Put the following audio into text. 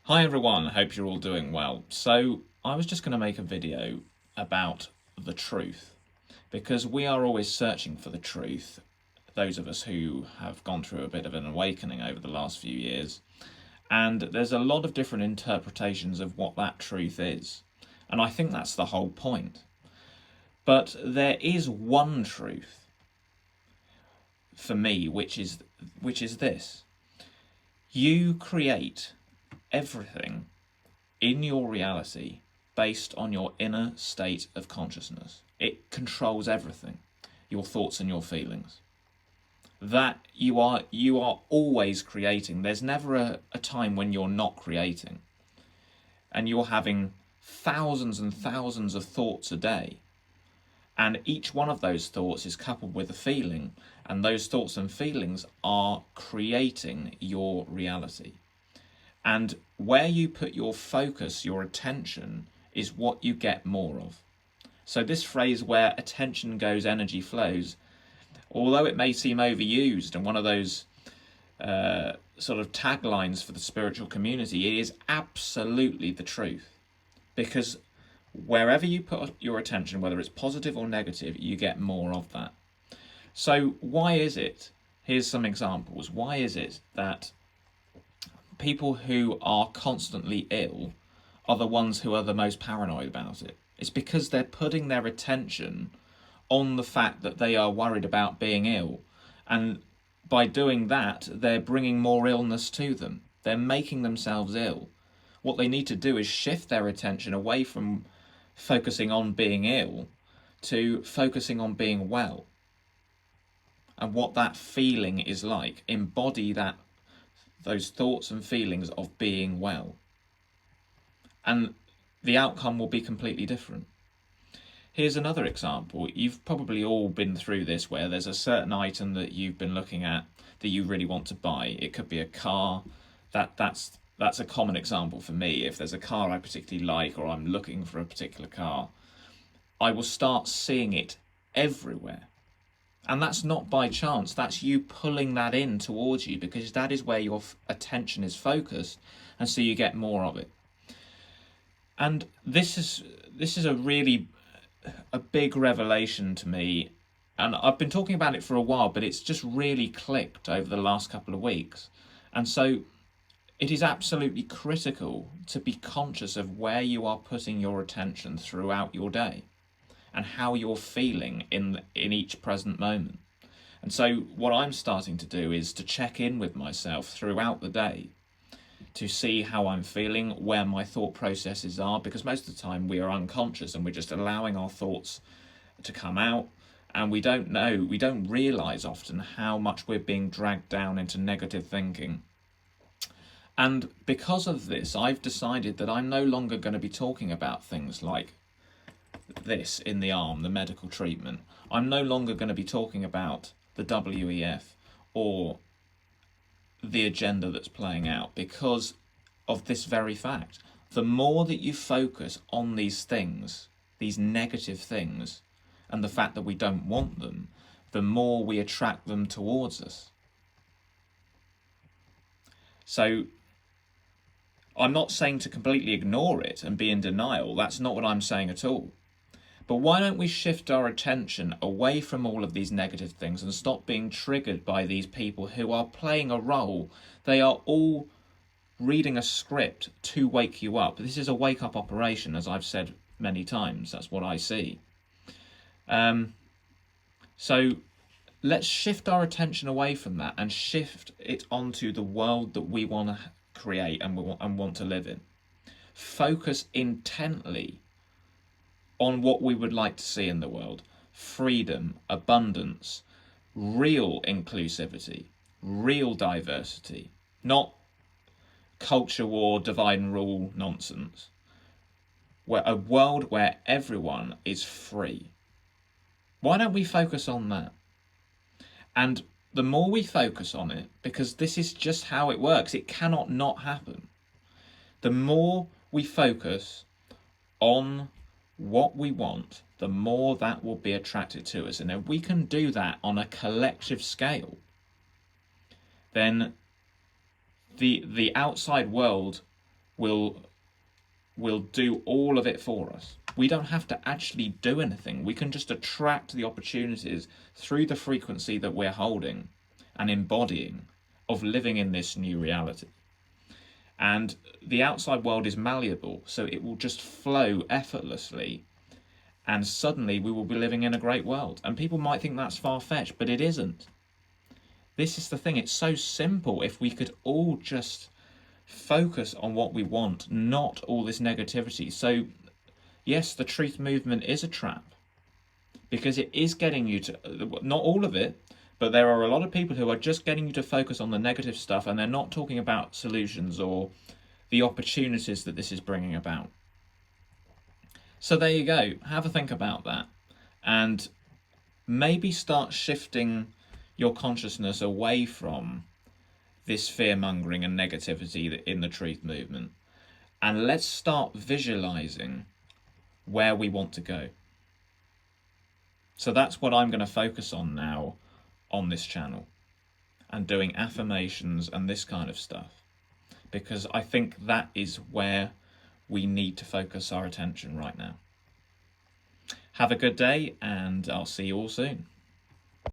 Hi everyone, hope you're all doing well. So I was just going to make a video about the truth because we are always searching for the truth, those of us who have gone through a bit of an awakening over the last few years, and there's a lot of different interpretations of what that truth is, and I think that's the whole point. But there is one truth for me, which is this: you create everything in your reality based on your inner state of consciousness. It controls everything, your thoughts and your feelings. That you are always creating. There's never a time when you're not creating. And you're having thousands and thousands of thoughts a day. And each one of those thoughts is coupled with a feeling, and those thoughts and feelings are creating your reality. And where you put your focus, your attention, is what you get more of. So this phrase, where attention goes, energy flows, although it may seem overused and one of those sort of taglines for the spiritual community, it is absolutely the truth. Because wherever you put your attention, whether it's positive or negative, you get more of that. So why is it? Here's some examples. Why is it that people who are constantly ill are the ones who are the most paranoid about it? It's because they're putting their attention on the fact that they are worried about being ill. And by doing that, they're bringing more illness to them. They're making themselves ill. What they need to do is shift their attention away from focusing on being ill to focusing on being well. And what that feeling is like. Embody those thoughts and feelings of being well. And the outcome will be completely different. Here's another example. You've probably all been through this, where there's a certain item that you've been looking at that you really want to buy. It could be a car. That's a common example for me. If there's a car I particularly like, or I'm looking for a particular car, I will start seeing it everywhere. And that's not by chance. That's you pulling that in towards you, because that is where your attention is focused, and so you get more of it. And this is a big revelation to me, and I've been talking about it for a while, but it's just really clicked over the last couple of weeks. And so it is absolutely critical to be conscious of where you are putting your attention throughout your day and how you're feeling in each present moment. And so what I'm starting to do is to check in with myself throughout the day to see how I'm feeling, where my thought processes are, because most of the time we are unconscious and we're just allowing our thoughts to come out, and we don't realise often how much we're being dragged down into negative thinking. And because of this, I've decided that I'm no longer going to be talking about things like this in the arm, the medical treatment. I'm no longer going to be talking about the WEF or the agenda that's playing out, because of this very fact. The more that you focus on these things, these negative things, and the fact that we don't want them, the more we attract them towards us. So I'm not saying to completely ignore it and be in denial. That's not what I'm saying at all. But why don't we shift our attention away from all of these negative things and stop being triggered by these people who are playing a role? They are all reading a script to wake you up. This is a wake-up operation, as I've said many times. That's what I see. So let's shift our attention away from that and shift it onto the world that we want to create and want to live in. Focus intently on what we would like to see in the world: freedom, abundance, real inclusivity, real diversity, not culture war, divide and rule nonsense. A world where everyone is free. Why don't we focus on that? And the more we focus on it, because this is just how it works, it cannot not happen. The more we focus on what we want, the more that will be attracted to us. And if we can do that on a collective scale, then the outside world will do all of it for us. We don't have to actually do anything. We can just attract the opportunities through the frequency that we're holding and embodying of living in this new reality. And the outside world is malleable, so it will just flow effortlessly, and suddenly we will be living in a great world. And people might think that's far-fetched, but it isn't. This is the thing, it's so simple. If we could all just focus on what we want, not all this negativity. So yes, the truth movement is a trap, because it is getting you to, not all of it, but there are a lot of people who are just getting you to focus on the negative stuff, and they're not talking about solutions or the opportunities that this is bringing about. So there you go. Have a think about that, and maybe start shifting your consciousness away from this fear-mongering and negativity in the truth movement, and let's start visualizing where we want to go. So that's what I'm going to focus on now on this channel, and doing affirmations and this kind of stuff, because I think that is where we need to focus our attention right now. Have a good day, and I'll see you all soon.